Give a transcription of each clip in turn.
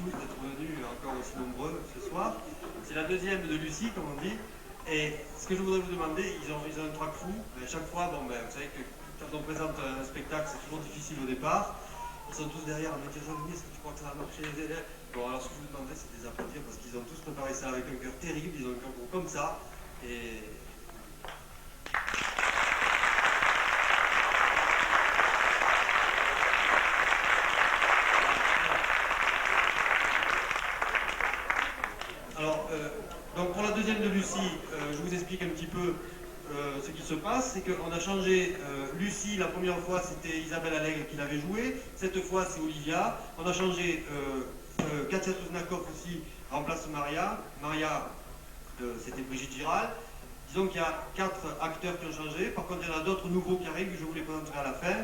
tous d'être venus encore aussi nombreux ce soir. C'est la deuxième de Lucie, comme on dit. Et ce que je voudrais vous demander, ils ont un trac fou. Chaque fois, bon, ben, vous savez que quand on présente un spectacle, c'est toujours difficile au départ. Ils sont tous derrière en me disant, Jean-Louis, est-ce que tu crois que ça va marcher? Bon, alors ce que je vous demanderais, c'est de les applaudir parce qu'ils ont tous préparé ça avec un cœur terrible. Ils ont un cœur gros comme ça. Et alors, donc pour la deuxième de Lucie, je vous explique un petit peu ce qui se passe. C'est qu'on a changé Lucie, la première fois c'était Isabelle Allègre qui l'avait joué. Cette fois c'est Olivia. On a changé Katia Trusnakov aussi remplace Maria. Maria, c'était Brigitte Giral. Disons qu'il y a 4 acteurs qui ont changé. Par contre, il y en a d'autres nouveaux qui arrivent. Je vous les présenterai à la fin.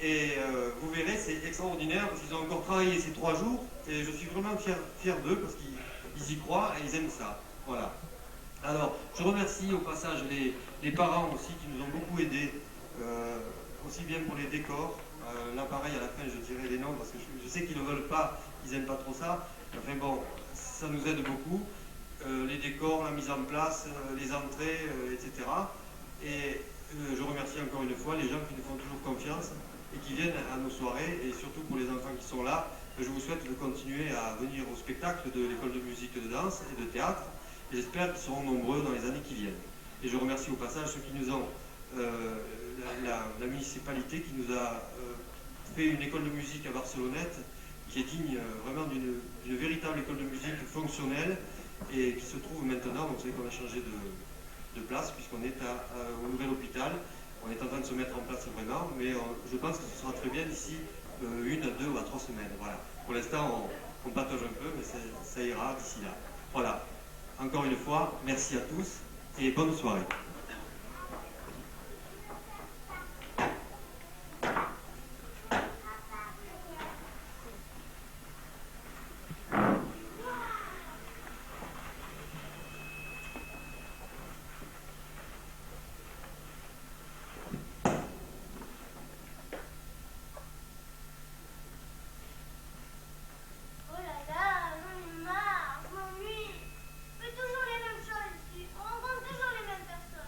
Et vous verrez, c'est extraordinaire parce qu'ils ont encore travaillé ces 3 jours. Et je suis vraiment fier d'eux parce qu'ils y croient et ils aiment ça. Voilà. Alors, je remercie au passage les parents aussi qui nous ont beaucoup aidés, aussi bien pour les décors. Là, pareil, à la fin, je dirai les noms parce que je sais qu'ils ne veulent pas, qu'ils n'aiment pas trop ça. Enfin bon, ça nous aide beaucoup. Les décors, la mise en place, les entrées, etc. Et je remercie encore une fois les gens qui nous font toujours confiance et qui viennent à nos soirées. Et surtout pour les enfants qui sont là, je vous souhaite de continuer à venir au spectacle de l'école de musique, de danse et de théâtre. J'espère qu'ils seront nombreux dans les années qui viennent. Et je remercie au passage ceux qui nous ont, la municipalité qui nous a fait une école de musique à Barcelonnette, qui est digne vraiment d'une véritable école de musique fonctionnelle et qui se trouve maintenant, donc vous savez qu'on a changé de place puisqu'on est au nouvel hôpital. On est en train de se mettre en place vraiment, mais je pense que ce sera très bien d'ici 1 à 2 ou à 3 semaines. Voilà. Pour l'instant, on patauge un peu, mais ça ira d'ici là. Voilà. Encore une fois, merci à tous et bonne soirée. Oh là là, j'en ai marre, je m'ennuie. Je fais toujours les mêmes choses ici, on rencontre toujours les mêmes personnes.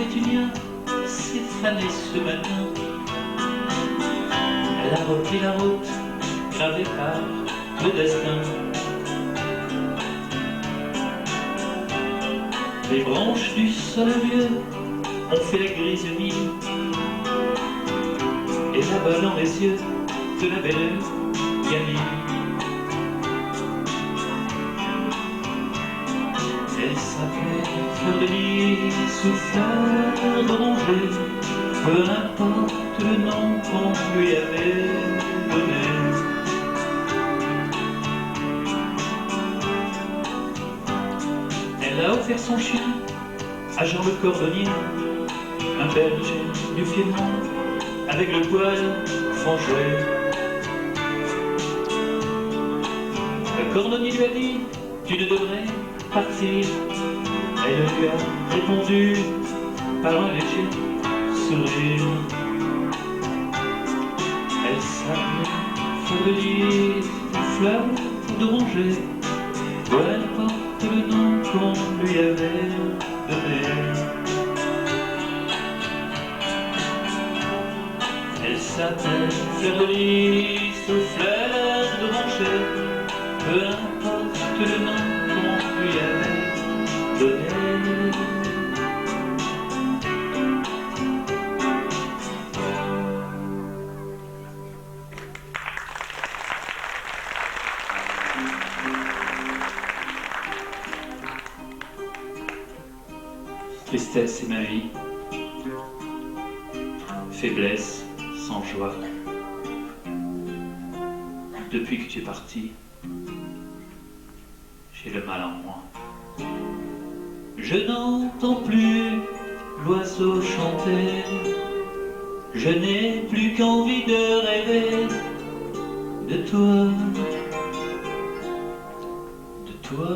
pétunia s'est fanée ce matin. Elle a repris la route gravée par le destin. Les branches du sol vieux ont fait la grise mine. Et là-bas dans les yeux de la belle gamine, elle s'appelait Fleur de Lys ou Fleur d'Oranger, peu importe le nom qu'on lui avait donné. Elle a offert son chien à Jean le cordonnier, un berger du Piémont avec le poil frangé. Le cordonnier lui a dit « Tu ne devrais partir ». Elle lui a répondu par un léger sourire. Elle s'appelait Fleur de Lys ou Fleur d'Oranger, peu importe le nom qu'on lui avait donné. Elle s'appelle Fleur de Lys ou Fleur d'Oranger, peu importe le nom qu'on lui avait donné. Tristesse est ma vie, faiblesse sans joie. Depuis que tu es parti, j'ai le mal en moi. Je n'entends plus l'oiseau chanter, je n'ai plus qu'envie de rêver de toi, de toi.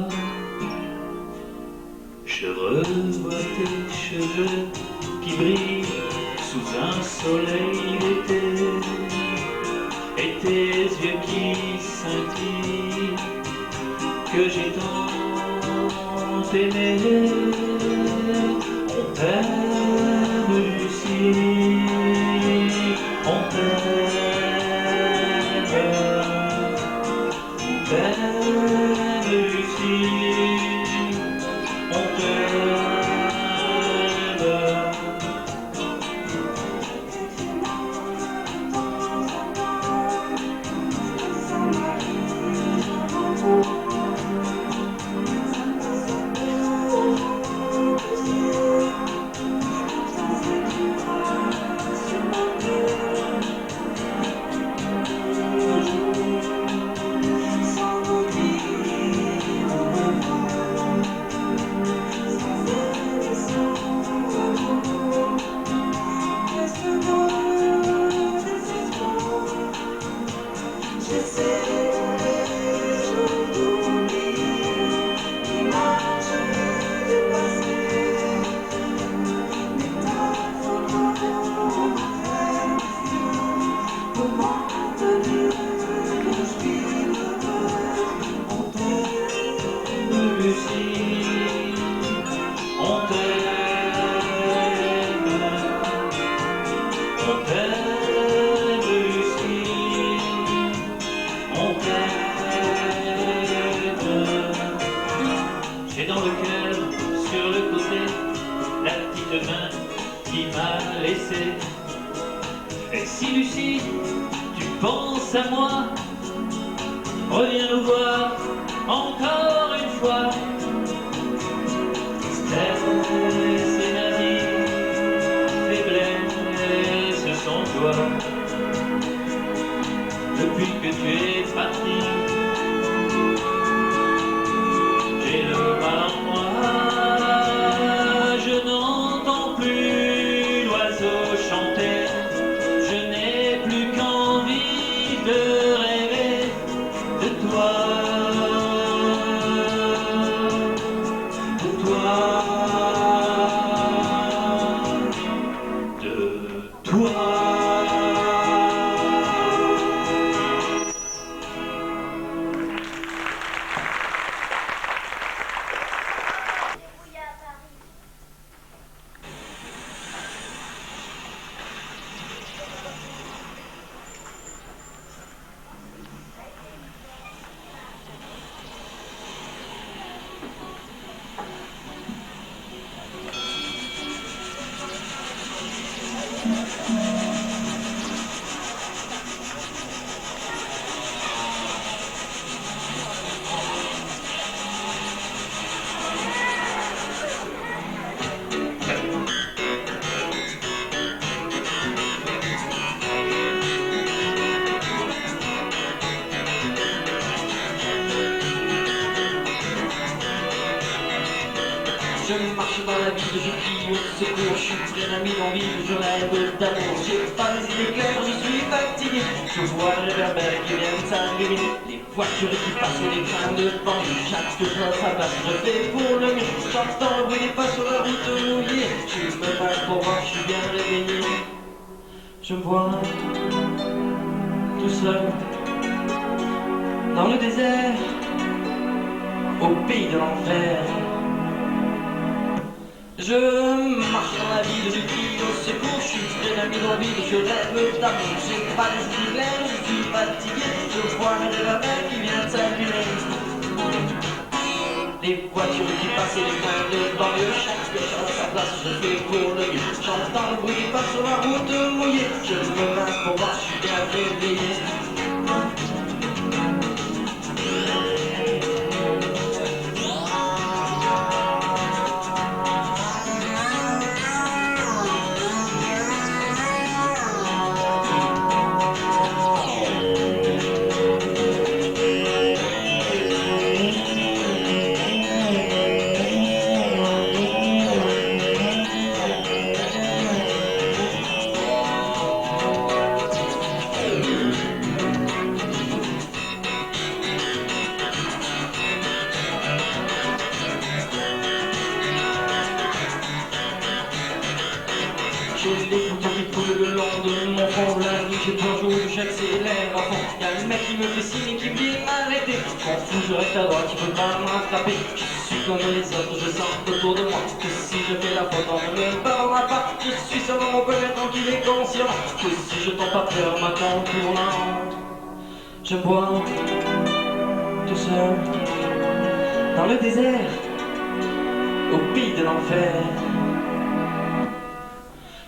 Je revois tes cheveux qui brillent sous un soleil d'été, et tes yeux qui scintillent, que j'ai tant aimé. On t'aime, Lucie, on t'aime, Lucie. J'ai dans le cœur, sur le côté, la petite main qui m'a laissé. Et si Lucie, tu penses à moi, reviens nous voir encore une fois. Tristesse et ma vie, faiblesse sans joie. Depuis que tu es parti, j'ai le mal en moi. Je n'entends plus l'oiseau chanter, je n'ai plus qu'envie de rêver de toi, de toi, de toi. marche dans la ville, je crie au secours, je suis bien ami en ville, je rêve d'amour, j'ai pas les idées claires, je suis fatigué, je vois les réverbères qui viennent s'allumer, les voitures qui passent et les trains de banlieue, chaque fois ça passe, je fais pour le mieux, j'entends le bruit des pas sur la route mouillée, je me bats pour voir, je suis bien réveillé, je me vois tout seul dans le désert, au pays de l'enfer. Je marche dans la ville, je crie au secours, je suis bien ami dans la ville, je rêve d'amour, j'ai pas les idées claires, je suis fatigué, je vois les réverbères qui viennent s'allumer. Les voitures qui passent et les trains de banlieue, chaque chose à sa place, je fais pour le mieux. J'entends le bruit qui passe sur la route mouillée, je me rince pour voir, je suis bien réveillé. J'ai les boutons qui coulent le long de mon front, la nuit j'ai peur, j'accélère à fond. Y'a le mec qui me fait signe et qui me dit m'arrêter. M'en fous, je reste à droite, tu peux pas me rattraper. Je suis comme les autres, je sens autour de moi que si je fais la faute, on ne me parlera pas. Je suis seul dans mon coin, tranquille et conscient que si je tombe pas peur, m'attend en tournant. Je me vois tout seul dans le désert, au pays de l'enfer.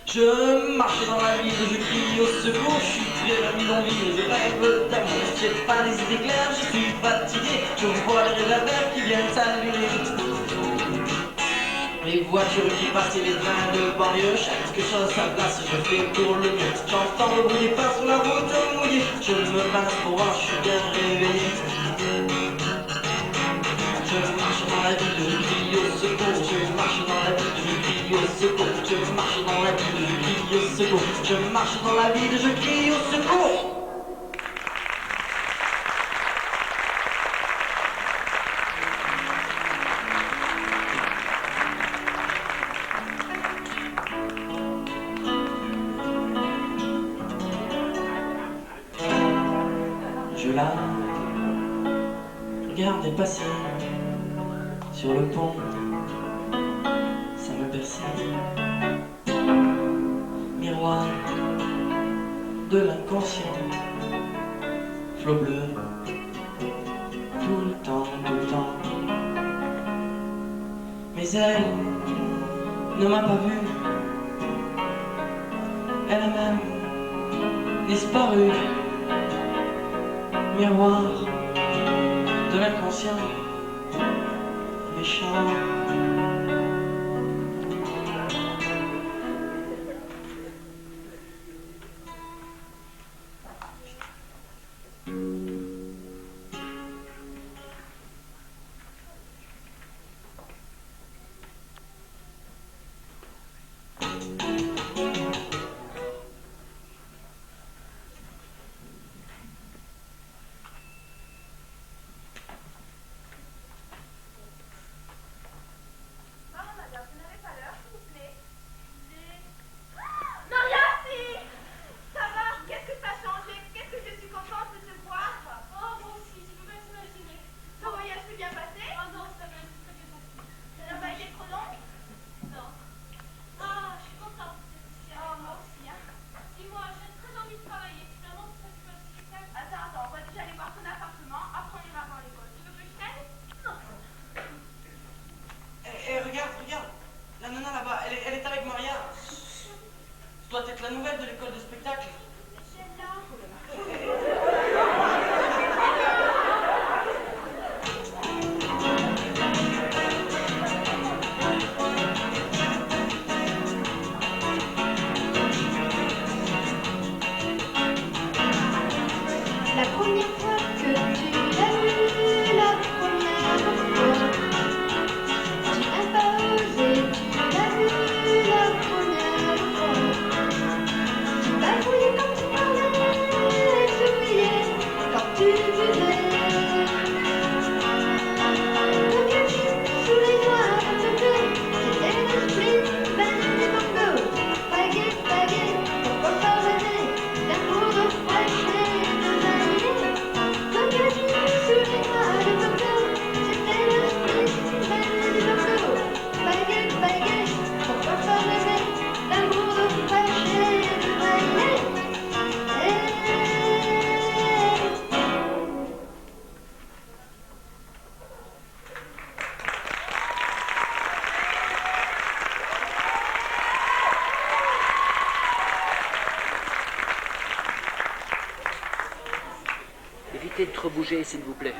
Je marche dans la ville, je crie au secours, je suis bien ami dans ville, je rêve d'amour, j'ai pas les idées claires, je suis fatigué, je vois les réverbères qui viennent s'allumer. Les voitures qui passent et les trains de banlieue, chaque chose à sa place, je fais pour le mieux. J'entends le bruit des pas sur la route mouillée, je me rince pour voir, je suis bien réveillé. Je marche dans la ville, je crie au secours, je marche dans la ville, je crie au secours, je marche dans la ville, je crie au secours, je marche dans la ville, je crie au secours. Je la regarde passer sur le pont, ça me persille. Miroir de l'inconscient, flot bleu, tout le temps, tout le temps. Mais elle ne m'a pas vu, elle a même disparu. Miroir de l'inconscient, méchant. Regarde, la nana là-bas, elle est avec Maria. Ça doit être la nouvelle de l'école de spectacle. La première fois que tu l'as vu, la première fois, tu n'as pas osé, éviter de trop bouger, s'il vous plaît.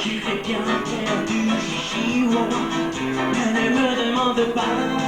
J'irai bien faire du chihuahua, mais ne me demande pas